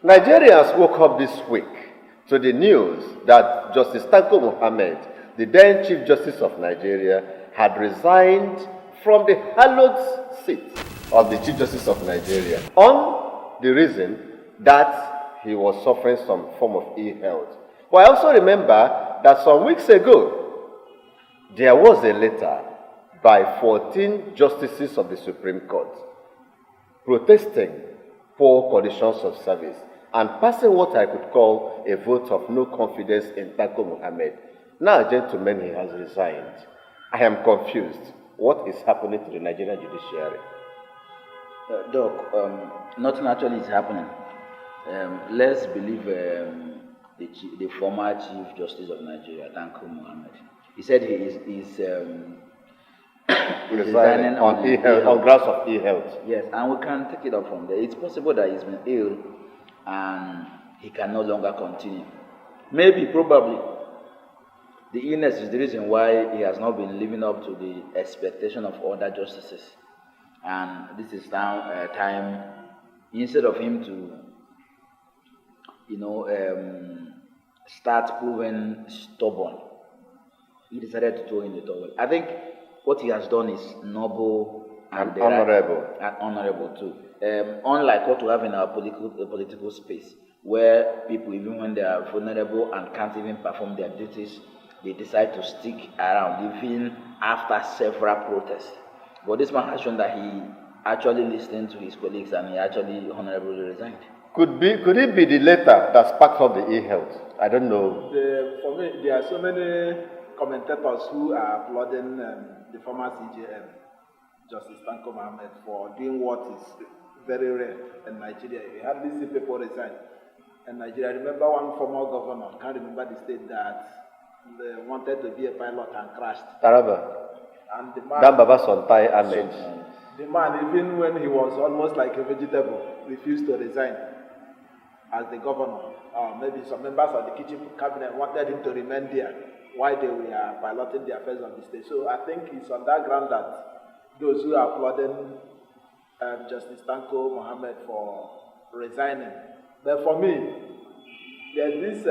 Nigerians woke up this week to the news that Justice Tanko Muhammed, the then Chief Justice of Nigeria, had resigned from the hallowed seat of the Chief Justice of Nigeria on the reason that he was suffering some form of ill health. But I also remember that some weeks ago, there was a letter by 14 justices of the Supreme Court protesting poor conditions of service and passing what I could call a vote of no confidence in Tanko Muhammed. Now, gentlemen, he has resigned. I am confused. What is happening to the Nigerian judiciary? Doc, nothing actually is happening. Let's believe the former Chief Justice of Nigeria, Tanko Muhammed. He said he is resigning on grounds of ill health. Yes, and we can take it up from there. It's possible that he's been ill and he can no longer continue. Maybe, probably, the illness is the reason why he has not been living up to the expectation of other justices. And this is now time, instead of him to, start proving stubborn, he decided to throw in the towel. I think what he has done is noble and honorable. And honorable too. Unlike what we have in our political space, where people, even when they are vulnerable and can't even perform their duties, they decide to stick around, even after several protests. But this man has shown that he actually listened to his colleagues and he actually honorably resigned. Could it be the letter that sparked up the ill health? I don't know. For me, there are so many commentators who are applauding the former CJM, Justice Tanko Muhammed, for doing what is very rare in Nigeria. You hardly see people resign in Nigeria. I remember one former governor, I can't remember the state, that they wanted to be a pilot and crashed. Taraba. And the man, the man, even when he was almost like a vegetable, refused to resign as the governor. Maybe some members of the kitchen cabinet wanted him to remain there while they were piloting the affairs of the state. So I think it's on that ground that those who are applauding Justice Tanko Muhammed for resigning. But for me, there's this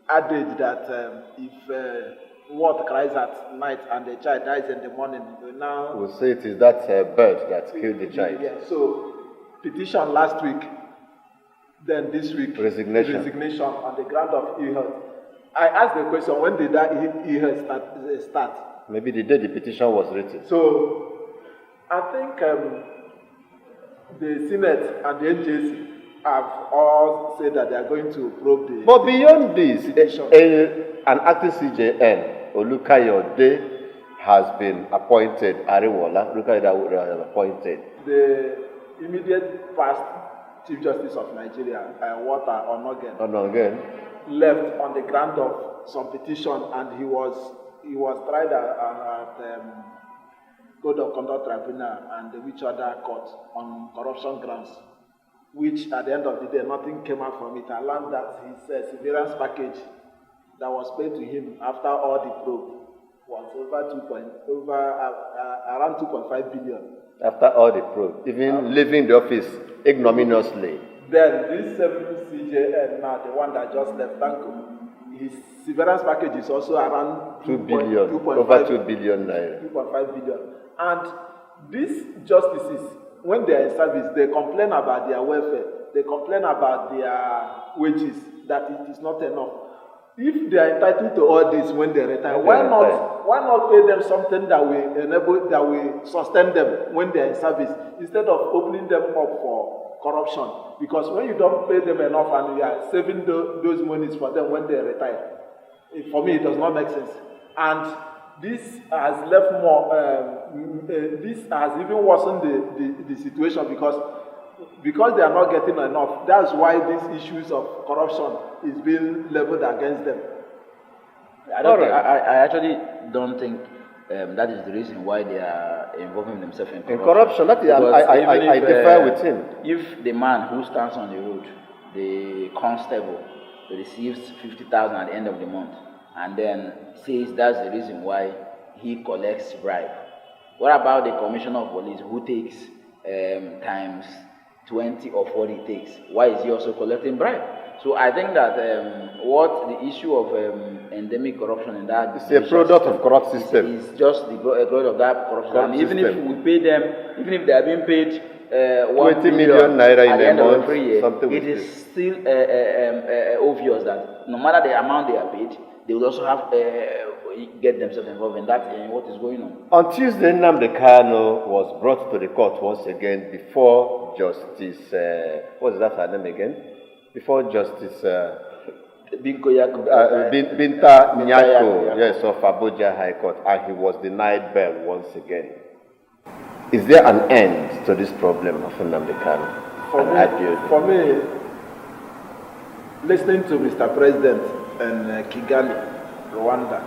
adage that if what cries at night and the child dies in the morning, now we'll say it is that bird that killed the child. Yeah. So petition last week, then this week resignation on the ground of ill health. I asked the question, when did that ill health start? Maybe the day the petition was written. So I think the Senate and the NJC have all said that they are going to probe the. But beyond this, an acting CJN, Olukayode, has been appointed. Olukayode Arowoola has appointed. The immediate past Chief Justice of Nigeria, Walter Onogen, left on the ground of some petition, and he was tried at Code of Conduct Tribunal and which other court on corruption grounds, which at the end of the day nothing came out from it. I learned that his severance package that was paid to him after all the probe was around 2.5 billion. After all the probe, even leaving the office ignominiously. Then this CJN, now the one that just left Tanko, his severance package is also around 2 billion, over 2 billion naira. 2.5 billion. And these justices, when they are in service, they complain about their welfare, they complain about their wages, that it is not enough. If they are entitled to all this when they retire, why not pay them something that will sustain them when they are in service, instead of opening them up for corruption? Because when you don't pay them enough and you are saving those monies for them when they retire, for me it does not make sense. And this has left more. This has even worsened the situation because they are not getting enough. That's why these issues of corruption is being leveled against them. I actually don't think that is the reason why they are involving themselves in corruption. That is, I differ with him. If the man who stands on the road, the constable, receives 50,000 at the end of the month, and then says that's the reason why he collects bribe, what about the commissioner of police who takes times 20 or 40 takes. Why is he also collecting bribe? So I think that what the issue of endemic corruption in that it's a product of corrupt system. Is just the product of that corruption. And even if we pay them, even if they are being paid 20 million naira in a month, every year, something it is still obvious that no matter the amount they are paid, they will also have get themselves involved in that in what is going on. On Tuesday, Nnamdi Kanu was brought to the court once again before Justice. What is that her name again? Before Justice Binta Nyako, yes, of Abuja High Court, and he was denied bail once again. Is there an end to this problem of Nnamdi Kanu? For me, listening to Mr. President in Kigali, Rwanda,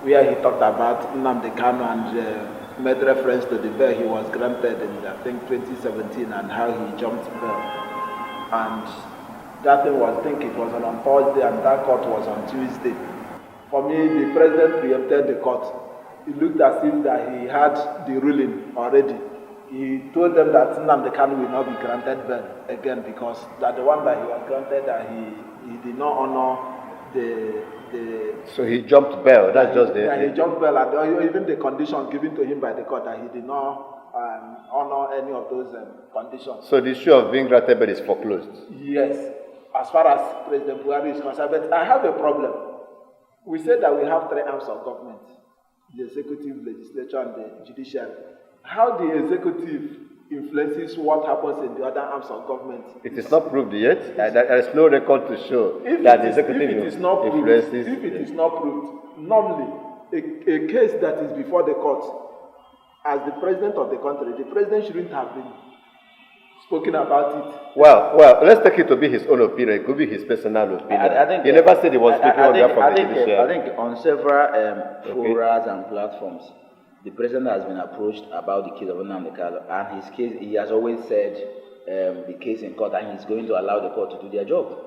where he talked about Nnamdi Kanu and made reference to the bail he was granted in, I think, 2017 and how he jumped bail. And that thing was, I think it was on Thursday and that court was on Tuesday. For me, the president preempted the court. It looked as if that he had the ruling already. He told them that Nnamdi Kanu will not be granted bail again because that the one that he was granted that he did not honor the so he jumped bail. That's just the. Yeah, he jumped bail, and even the conditions given to him by the court that he did not honor any of those conditions. So the issue of being granted bail is foreclosed. Yes, as far as President Buhari is concerned. But I have a problem. We said that we have three arms of government: the executive, legislature, and the judiciary. How the executive influences what happens in the other arms of government. It is not proved yet. There is no record to show that the executive influences. If it is not proved, normally a case that is before the court, as the president of the country, the president shouldn't have been spoken about it. Well, let's take it to be his own opinion. It could be his personal opinion. I think he never said he was speaking on behalf of the judiciary. I think on several forums and platforms, the president has been approached about the case of Nnamdi Kanu, and his case, he has always said the case in court, and he's going to allow the court to do their job.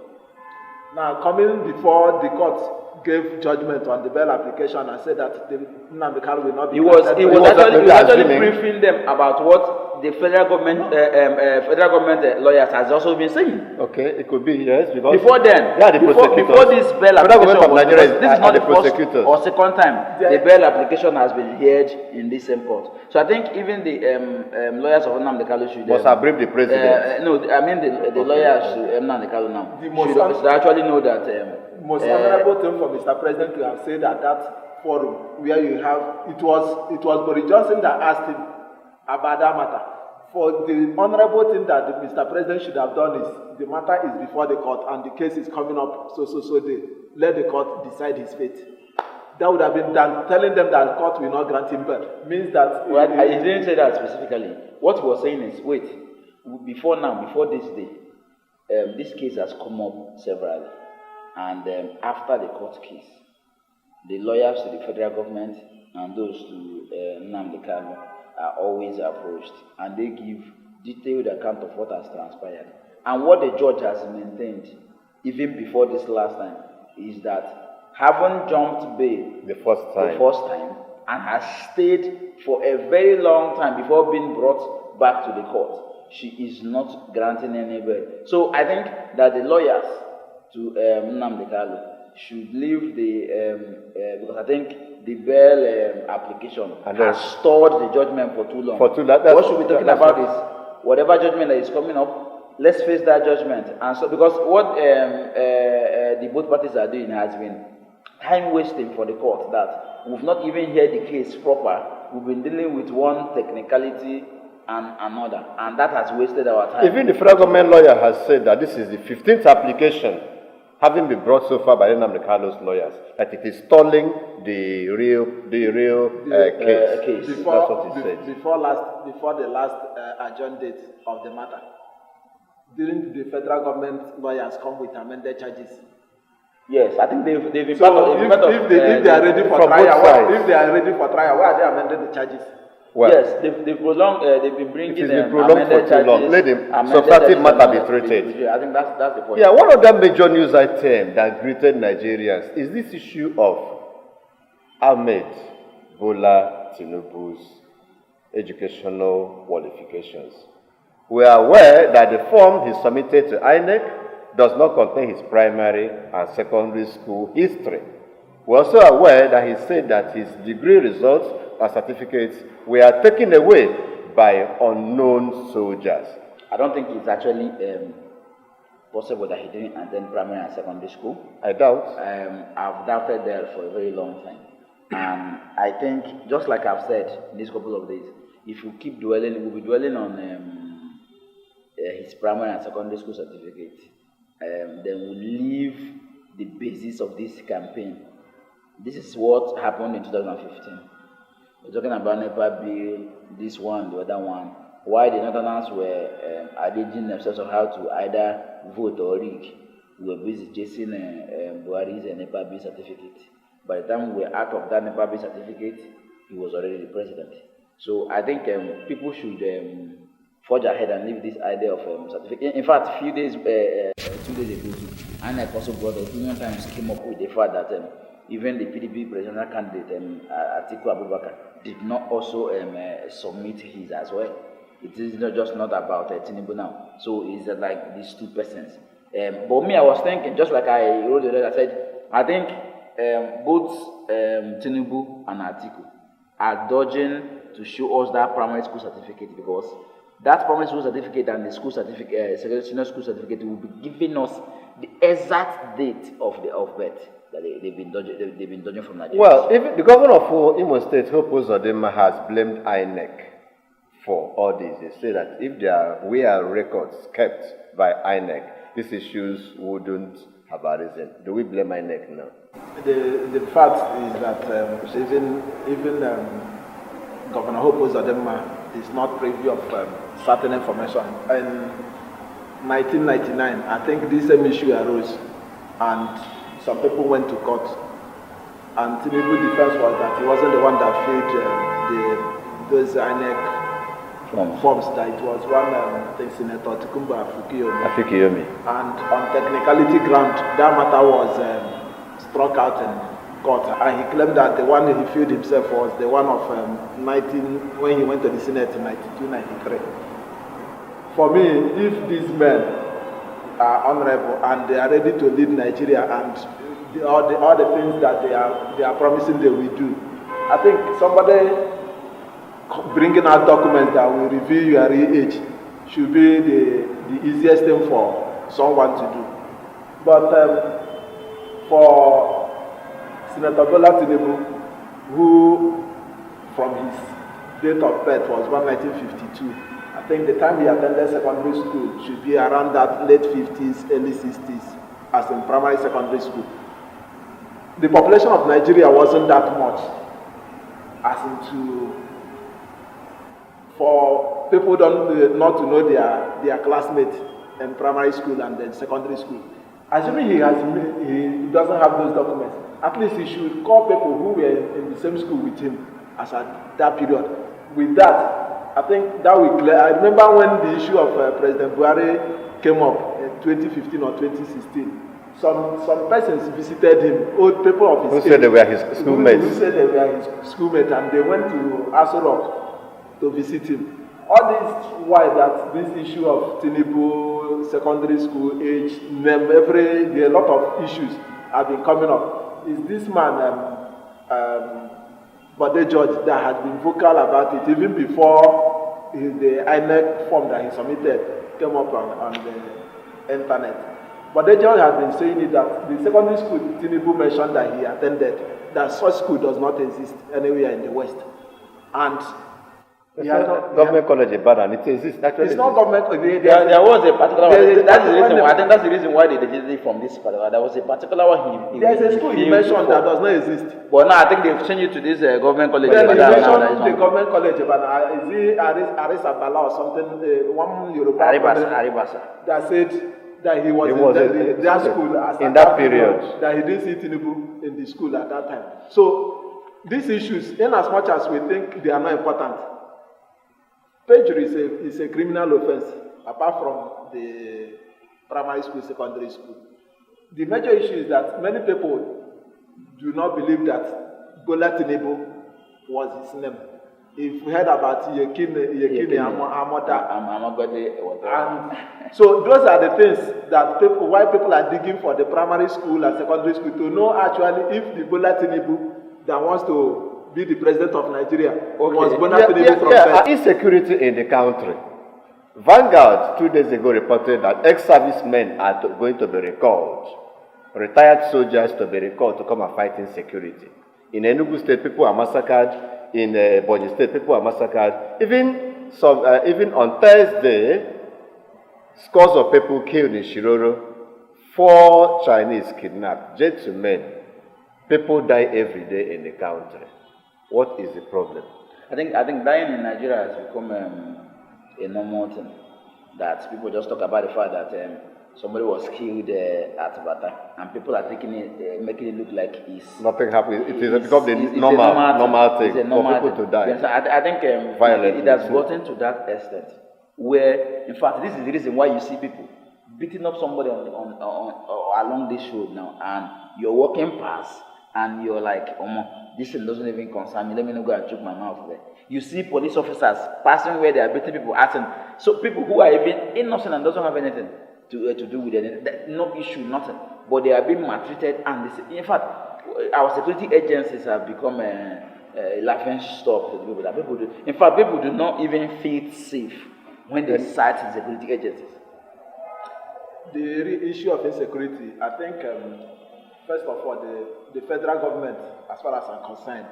Now, coming before the court gave judgment on the bail application and said that Nnamdi Kanu will not be. He was actually briefing them about what the federal government lawyers has also been saying. Okay, it could be, yes, because before then, before this bail application this is not the first or second time the bail application has been heard in this same court. So I think even the lawyers of Nnamdi Kanu should must have briefed the president. No, I mean the lawyers to Nnamdi Kanu now should actually know that. Most honorable thing for Mr. President to have said at that forum where you have it was Boris Johnson that asked him about that matter. For the honorable thing that Mr. President should have done is the matter is before the court and the case is coming up, so they let the court decide his fate. That would have been done. Telling them that the court will not grant him bail means that. Well, I didn't say that specifically. What he was saying is, wait, before this day, this case has come up severally, and after the court case, the lawyers to the federal government and those to Nnamdi Kanu are always approached, and they give detailed account of what has transpired. And what the judge has maintained, even before this last time, is that having jumped bail the first time and has stayed for a very long time before being brought back to the court, she is not granting any bail. So I think that the lawyers to Nnamdi Kanu should leave the because I think the bail application has stored the judgment for too long. What should we be talking about is whatever judgment that is coming up, let's face that judgment. And so because what the both parties are doing has been time wasting for the court, that we've not even heard the case proper. We've been dealing with one technicality and another, and that has wasted our time. Even the federal government lawyer has said that this is the 15th application having been brought so far by Nnamdi Kanu's lawyers, that it is stalling the real case. That's what he said. Before the last adjourned date of the matter, didn't the federal government lawyers come with amended charges? Yes, I think they've been so if they are ready for trial, why are they amending the charges? Well, yes, they've prolonged. They've been bringing it has been prolonged for too long. Let the substantive matter be treated. I think that's the point. Yeah, one of the major news items that greeted Nigerians is this issue of Ahmed Bola Tinubu's educational qualifications. We are aware that the form he submitted to INEC does not contain his primary and secondary school history. We're also aware that he said that his degree results and certificates were taken away by unknown soldiers. I don't think it's actually possible that he didn't attend primary and secondary school. I doubt. I've doubted that for a very long time. And I think, just like I've said in these couple of days, if we keep dwelling, we'll be dwelling on his primary and secondary school certificate. Then we'll leave the basis of this campaign. This is what happened in 2015. We're talking about NEPA bill, this one, the other one. Why the Northerners were alleging themselves on how to either vote or rig. We were busy chasing Buharis and NEPA bill certificate. By the time we were out of that NEPA bill certificate, he was already the president. So I think people should forge ahead and leave this idea of certificate. In fact, a few days, 2 days ago, INEC also brought up, Union Times came up with the fact that even the PDP presidential candidate, Atiku Abubakar, did not also submit his as well. It is not about Tinubu now. So it's like these two persons. But me, I was thinking, just like I wrote the letter, I said, I think both Tinubu and Atiku are dodging to show us that primary school certificate, because that primary school certificate and the school certificate, senior school certificate, will be giving us the exact date of birth that they've been dodging from Nigeria. Well, even the governor of Imo State, Hope Uzodinma, has blamed INEC for all this. They say that if there were records kept by INEC, these issues wouldn't have arisen. Do we blame INEC now? The fact is that even Governor Hope Uzodinma is not privy of certain information. In 1999, I think this same issue arose, and some people went to court. And Tinubu's defense was that he wasn't the one that filled those INEC forms, that it was one, I think, Senator Tikumba Afukiyomi. And on technicality ground, that matter was struck out in court. And he claimed that the one he filled himself was the one of when he went to the Senate in 92-93. For me, if these men are honorable and they are ready to lead Nigeria and all the things that they are promising they will do, I think somebody bringing out documents that will reveal your real age should be the easiest thing for someone to do. But for Senator Bola Tinubu, who from his date of birth was 1952, I think the time he attended secondary school should be around that late 50s, early 60s, as in primary secondary school. The population of Nigeria wasn't that much, as into for people not to know their classmates in primary school and then secondary school. Assuming he doesn't have those documents, at least he should call people who were in the same school with him as at that period. With that, I think that will clear. I remember when the issue of President Buhari came up in 2015 or 2016. Some persons visited him, old people of his age. Who said they were his schoolmates? Who said they were his schoolmates, and they went to Aso Rock to visit him. All this, why that this issue of Tinubu, secondary school age, there are a lot of issues have been coming up. Is this man, Bode George, that has been vocal about it even before the INEC form that he submitted came up on the internet. Bode George has been saying it that the secondary school Tinubu mentioned that he attended, that such school does not exist anywhere in the West. And government college in Badan, it exists. Actually, it's not government. There was a particular one. That's the reason why. I think that's the reason why they did it from this particular. There was a particular one. There's a school he mentioned that does not exist. But now I think they've changed it to this government college. Then he mentioned the government college, but is it Aris Abala or something? One Yoruba Aribasa. That said that he was in that school in that period. That he didn't see Tinubu in the school at that time. So these issues, in as much as we think they are not important, perjury is a criminal offense, apart from the primary school, secondary school. The major issue is that many people do not believe that Bola Tinubu was his name. If we heard about Yekini Amoda. And so those are the things that why people are digging for the primary school and secondary school to know actually if the Bola Tinubu that wants to be the president of Nigeria was Bola Tinubu from birth. Insecurity in the country. Vanguard 2 days ago reported that ex-servicemen are going to be recalled, retired soldiers to be recalled to come and fight insecurity. In Enugu State, people are massacred. In Borno State, people are massacred. Even on Thursday, scores of people killed in Shiroro, 4 Chinese kidnapped, gentlemen. People die every day in the country. What is the problem? I think dying in Nigeria has become a normal thing. That people just talk about the fact that somebody was killed at Bata, and people are taking it, making it look like it's nothing happened. It is become the normal thing for people to die. Yes, I think it has gotten to that extent where, in fact, this is the reason why you see people beating up somebody along this road now, and you're walking past, and you're like, this thing doesn't even concern me. Let me not go and choke my mouth there. You see police officers passing where they are beating people, asking. So people who are even innocent and doesn't have anything to do with it, no issue, nothing. But they are being maltreated, and in fact, our security agencies have become a laughing stock to the people. That people do. In fact, people do not even feel safe when they sight the security agencies. The issue of insecurity, I think, first of all, the federal government, as far as I'm concerned,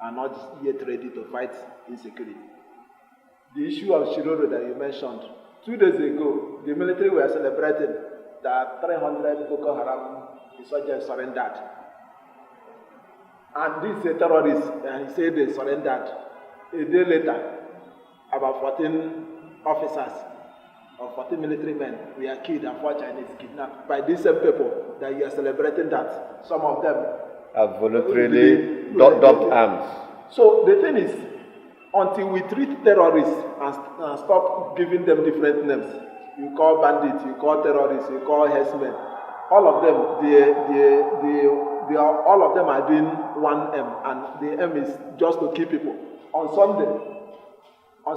are not yet ready to fight insecurity. The issue of Shiroro that you mentioned, 2 days ago, the military were celebrating that 300 Boko Haram insurgents surrendered. And these terrorists, and he said they surrendered. A day later, about 14 officers or 14 military men were killed and 4 Chinese kidnapped by these same people that you are celebrating that some of them have voluntarily dropped arms. So the thing is, until we treat terrorists and stop giving them different names, you call bandits, you call terrorists, you call herdsmen, all of them, all of them are doing one aim, and the aim is just to kill people. On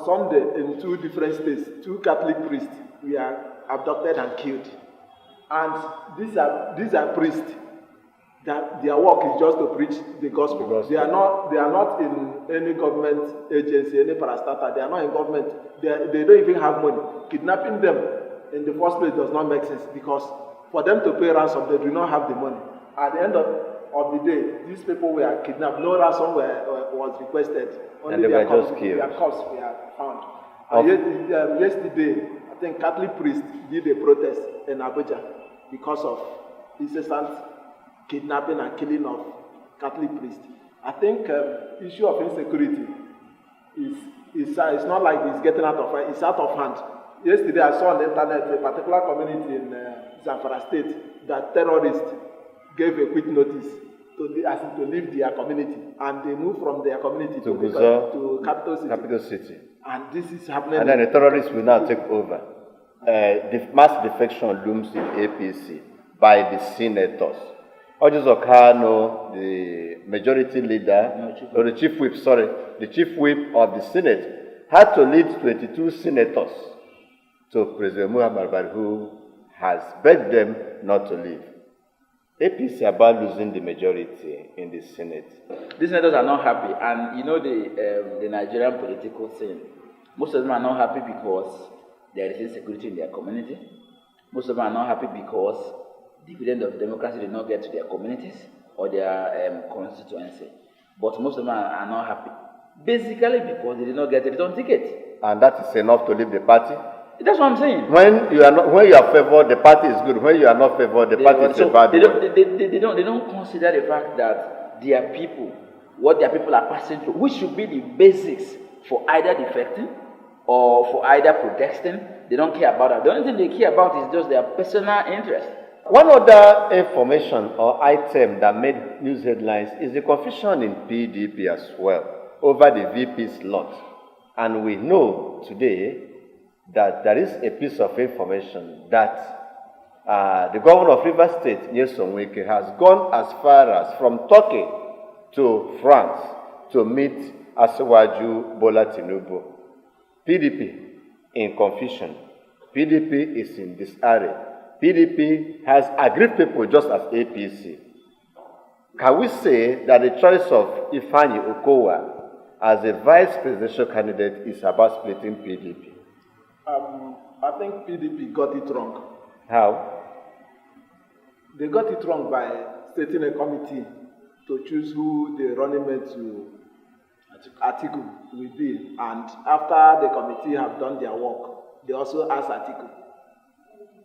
Sunday, in 2 different states, 2 Catholic priests were abducted and killed, and these are priests. That their work is just to preach the gospel. They are not in any government agency, any parastatal. They are not in government. They don't even have money. Kidnapping them in the first place does not make sense, because for them to pay ransom, they do not have the money. At the end of the day, these people were kidnapped. No ransom was requested. Only their corpses were found. And yesterday, I think Catholic priests did a protest in Abuja because of incessant kidnapping and killing of Catholic priests. I think issue of insecurity is not like it's getting out of hand. It's out of hand. Yesterday I saw on the internet a particular community in Zamfara State that terrorists gave a quick notice to leave their community, and they moved from their community to capital city. And this is happening. And then the terrorists will now take over. The mass defection looms in APC by the senators. Ojo Okano, the majority leader, or the chief whip of the Senate, had to lead 22 senators to President Muhammad, who has begged them not to leave. APC about losing the majority in the Senate. These senators are not happy, and you know the Nigerian political scene. Most of them are not happy because there is insecurity in their community. Most of them are not happy because dividend of democracy did not get to their communities or their constituency. But most of them are not happy. Basically because they did not get a return ticket. And that is enough to leave the party? That's what I'm saying. When you are favored, the party is good. When you are not favored, the party is a bad one. They don't consider the fact that their people, what their people are passing through, which should be the basics for either defecting or for either protesting. They don't care about that. The only thing they care about is just their personal interest. One other information or item that made news headlines is the confusion in PDP as well over the VP slot. And we know today that there is a piece of information that the governor of Rivers State, Nyesom Wike, has gone as far as from Turkey to France to meet Asiwaju Bola Tinubu. PDP in confusion. PDP is in disarray. PDP has aggrieved people just as APC. Can we say that the choice of Ifeanyi Okowa as a vice presidential candidate is about splitting PDP? I think PDP got it wrong. How? They got it wrong by setting a committee to choose who the running mate to Atiku will be. And after the committee have done their work, they also asked Atiku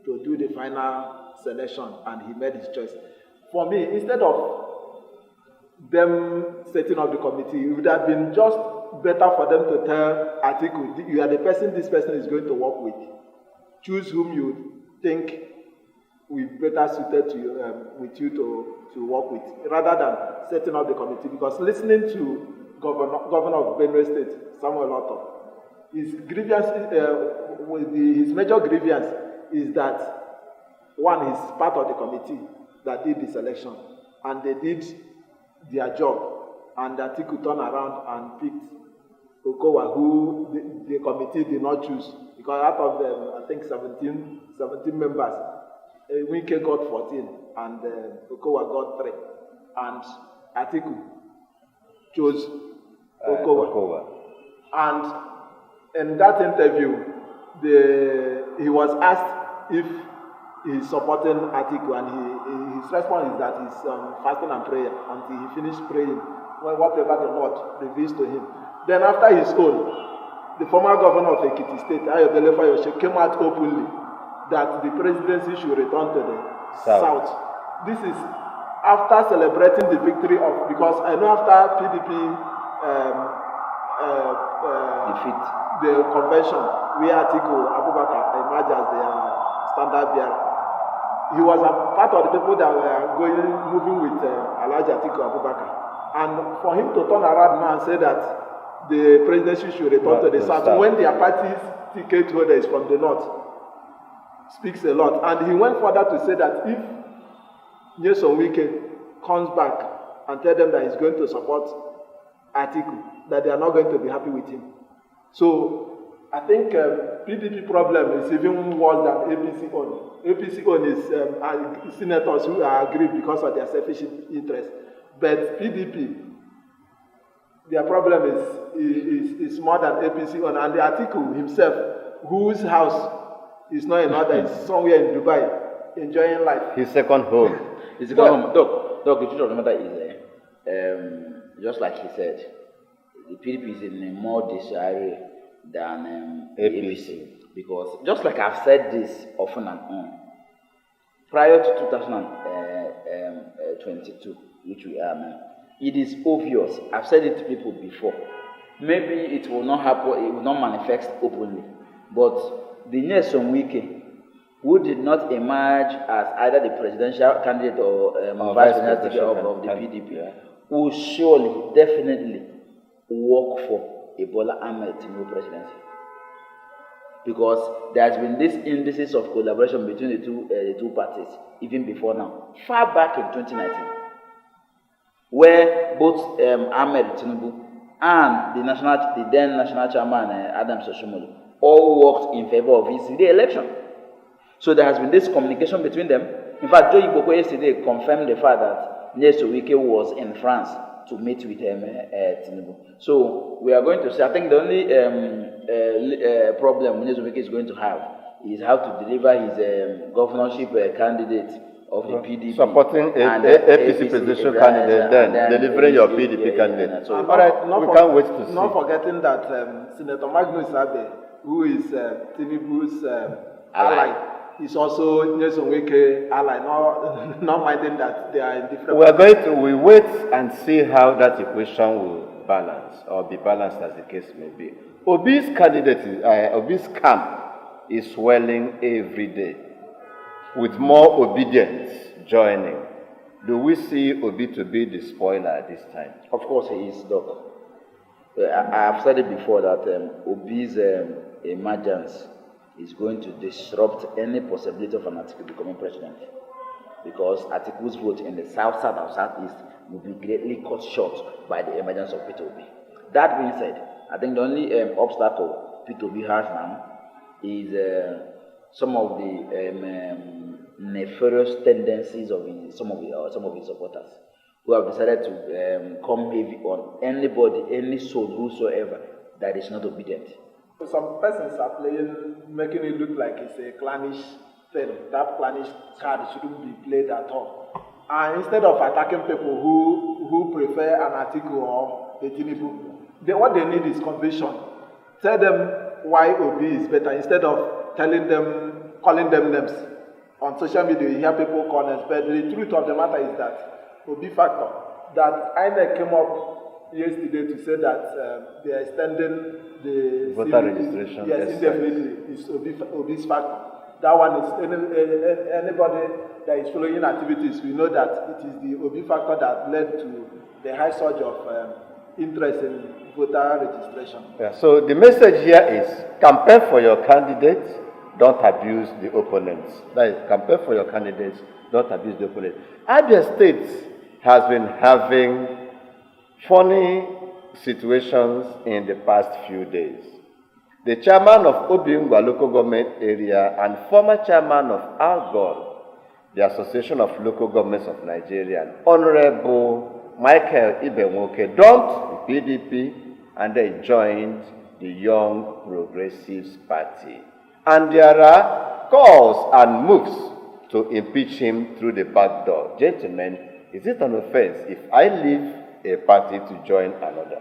to do the final selection, and he made his choice. For me, instead of them setting up the committee, it would have been just better for them to tell Atiku, you are the person this person is going to work with. Choose whom you think will be better suited to you, with you to work with, rather than setting up the committee. Because listening to Governor of Benue State, Samuel Otto, his grievance, his major grievance is that one is part of the committee that did the selection, and they did their job, and Atiku turned around and picked Okowa, who the committee did not choose, because out of them, I think 17 members, Wike got 14, and Okowa got 3, and Atiku chose Okowa. And in that interview, he was asked if he's supporting Atiku, and his response is that he's fasting and prayer until he finished praying, whatever the Lord reveals to him. Then after his own, the former governor of Ekiti State, Ayodele Fayose, came out openly that the presidency should return to the south. This is after celebrating the victory of, because I know after PDP defeat the convention, where Atiku Abubakar emerged as their standard bearer, he was a part of the people that were moving with Alozie Atiku Abubakar. And for him to turn around now and say that the presidency should return to the south when their party's ticket holder is from the north speaks a lot. And he went further to say that if Nyesom Wike comes back and tell them that he's going to support Atiku, that they are not going to be happy with him. So I think PDP problem is even worse than APC own. APC own is senators who are aggrieved because of their selfish interest. But PDP, their problem is more than APC own. And the Atiku himself, whose house is not in order, is somewhere in Dubai, enjoying life. His second home. His second home. Doc, the truth of the matter is, just like he said, the PDP is in a more disarray than APC. Because just like I've said this often and on, prior to 2022, which we are now, it is obvious. I've said it to people before. Maybe it will not happen, it will not manifest openly. But the Nyesom Wike, who did not emerge as either the presidential candidate or vice presidential of the PDP, will surely, definitely work for a Bola Ahmed Tinubu presidency. Because there has been this indices of collaboration between the two parties, even before now, far back in 2019, where both Ahmed Tinubu and the then national chairman Adams Oshomole all worked in favor of his re-election. So there has been this communication between them. In fact, Joe Igbokwe yesterday confirmed the fact that Nyesom Wike was in France to meet with Tinubu. So we are going to see, I think the only problem Nyesom Wike is going to have is how to deliver his governorship candidate of the PDP. Supporting APC presidential candidate, then delivering your PDP candidate. So, we can't wait to see. Not forgetting that Senator Magnus Abe, who is Tinubu's ally, is also Nyesom Wike ally, not minding that they are in different... We wait and see how that equation will balance, or be balanced as the case may be. Obi's Obi's camp is swelling every day, with more obedience joining. Do we see Obi to be the spoiler this time? Of course he is, Doc. I have said it before that Obi's emergence is going to disrupt any possibility of an Atiku becoming president. Because Atiku's vote in the south, south, and southeast will be greatly cut short by the emergence of Peter Obi. that being said, I think the only obstacle P2B has now is some of the nefarious tendencies of some of his supporters, who have decided to come heavy on anybody, any soul whosoever that is not obedient. Some persons are making it look like it's a clannish thing. That clannish card shouldn't be played at all. And instead of attacking people who prefer an article or a Tinubu, what they need is conviction. Tell them why Obi is better instead of calling them names. On social media, you hear people call names, but the truth of the matter is that Obi factor, that INEC came up yesterday to say that they are extending the voter registration. Yes, indefinitely. It's Obi's factor. That one is anybody that is following activities. We know that it is the Obi factor that led to the high surge of interest in voter registration. Yeah, so the message here is campaign for your candidates, don't abuse the opponents. That is, campaign for your candidates, don't abuse the opponents. Niger State has been having funny situations in the past few days. The chairman of Obingwa local government area and former chairman of ALGOL, the Association of Local Governments of Nigeria, Honorable Michael Ibenwoke, dumped the PDP and they joined the Young Progressives Party. And there are calls and moves to impeach him through the back door. Gentlemen, is it an offense if I leave a party to join another?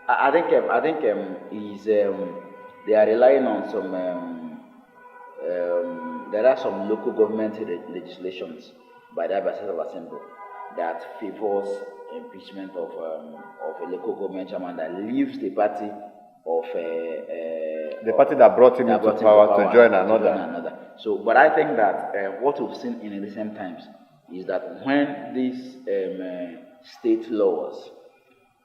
I think they are relying on some. There are some local government legislations by the Legislative Assembly that favors impeachment of a local government chairman that leaves the party of the party that brought him into power to join another. So, but I think that what we've seen in recent times is that when these state laws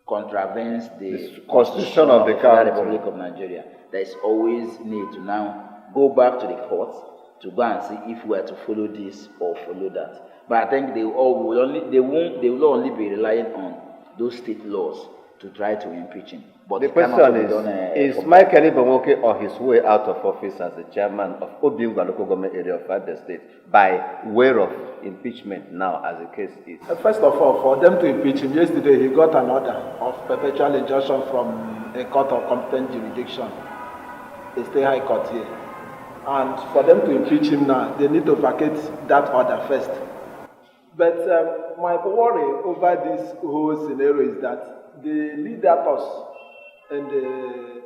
contravenes the Constitution of the Federal Republic of Nigeria, there is always need to now go back to the courts to go and see if we are to follow this or follow that. But I think they will only be relying on those state laws to try to impeach him. But the question is Michael Ibenwoke on his way out of office as the chairman of Obingwa local government area of Niger State by way of impeachment now, as the case is? First of all, for them to impeach him, yesterday he got an order of perpetual injunction from a court of competent jurisdiction, the state high court here. And for them to impeach him now, they need to vacate that order first. But my worry over this whole scenario is that the leaders in the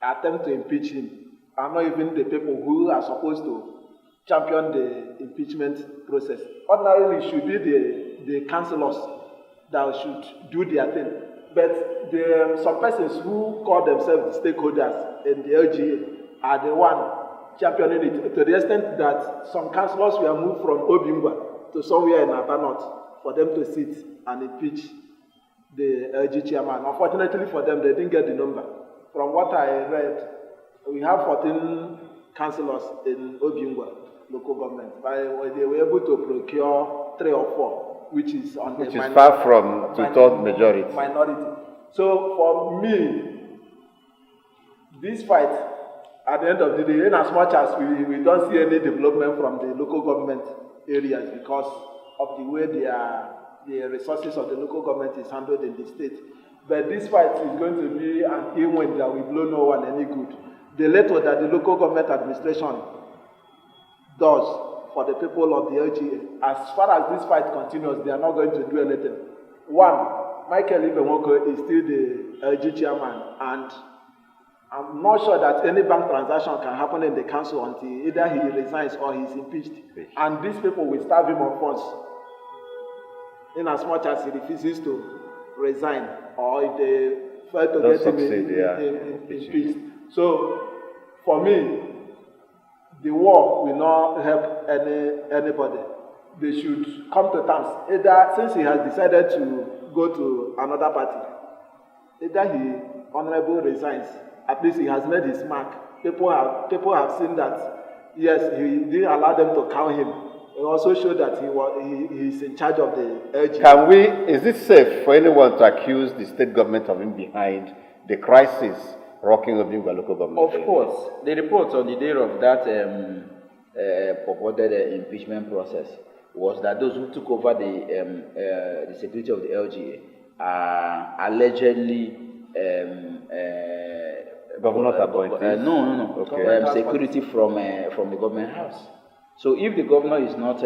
attempt to impeach him are not even the people who are supposed to champion the impeachment process. Ordinarily, it should be the councillors that should do their thing. But some persons who call themselves the stakeholders in the LGA are the one championing it, to the extent that some councillors were moved from Obingwa to somewhere in Abanot for them to sit and impeach the LG chairman. Unfortunately for them, they didn't get the number. From what I read, we have 14 councillors in Obingwa local government. They were able to procure 3 or 4, which is on which the is far from two-thirds majority. Minority. So for me, this fight, at the end of the day, in as much as we don't see any development from the local government areas because of the way the resources of the local government is handled in the state. But this fight is going to be an ill wind that will blow no one any good. The letter that the local government administration does for the people of the LGA, as far as this fight continues, they are not going to do anything. One, Michael Ibenwoke is still the LG chairman, and I'm not sure that any bank transaction can happen in the council until either he resigns or he's impeached. And these people will starve him of funds in as much as he refuses to resign or if they fail to get him impeached. So, for me, the war will not help anybody. They should come to terms. Either, since he has decided to go to another party, either he honorably resigns. At least he has made his mark. People have seen that, yes, he didn't allow them to cow him. It also showed that he's in charge of the LG. Is it safe for anyone to accuse the state government of being behind the crisis rocking Obingwa local government? Of course. The report on the day of that purported impeachment process was that those who took over the security of the LGA are allegedly government appointees? No. Okay. Security from the government house. So if the governor is not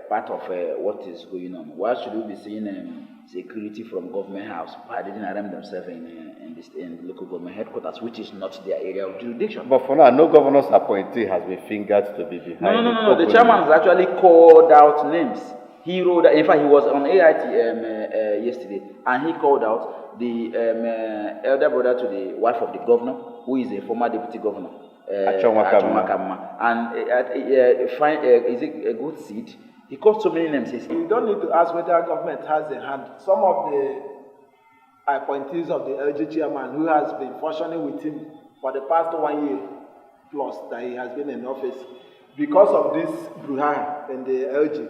part of what is going on, why should we be seeing security from government house? Why didn't arm themselves in the local government headquarters, which is not their area of jurisdiction? But for now, no governor's appointee has been fingered to be behind. No. The chairman has actually called out names. He wrote, in fact, he was on AIT yesterday, and he called out the elder brother to the wife of the governor, who is a former deputy governor, Achonwakamma. And is it a good seat? He called so many names. You don't need to ask whether government has a hand. Some of the appointees of the LG chairman who has been functioning with him for the past 1 year plus that he has been in office, because of this brouhaha in the LG,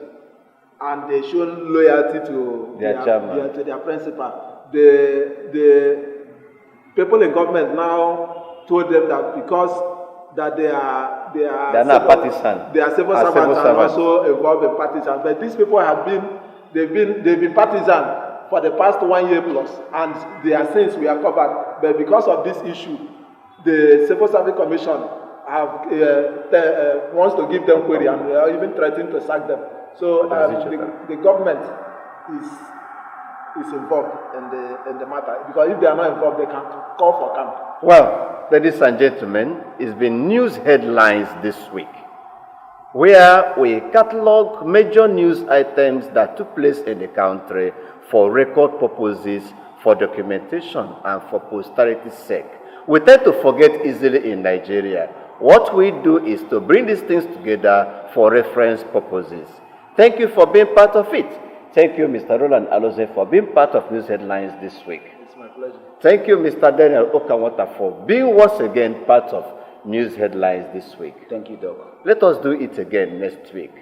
and they show loyalty to their principal. The people in government now told them that because that they are not partisan. They are civil servants and also involved in partisan. But these people they've been partisan for the past 1 year plus, and their sins were covered. But because of this issue, the Civil Service Commission wants to give them query, and they are even threatening to sack them. So the government is involved in the matter, because if they are not involved, they can call for camp. Well, ladies and gentlemen, it's been news headlines this week, where we catalog major news items that took place in the country for record purposes, for documentation, and for posterity's sake. We tend to forget easily in Nigeria. What we do is to bring these things together for reference purposes. Thank you for being part of it. Thank you, Mr. Rowland Alozie, for being part of news headlines this week. It's my pleasure. Thank you, Mr. Daniel Ukanwata, for being once again part of news headlines this week. Thank you, Doc. Let us do it again next week.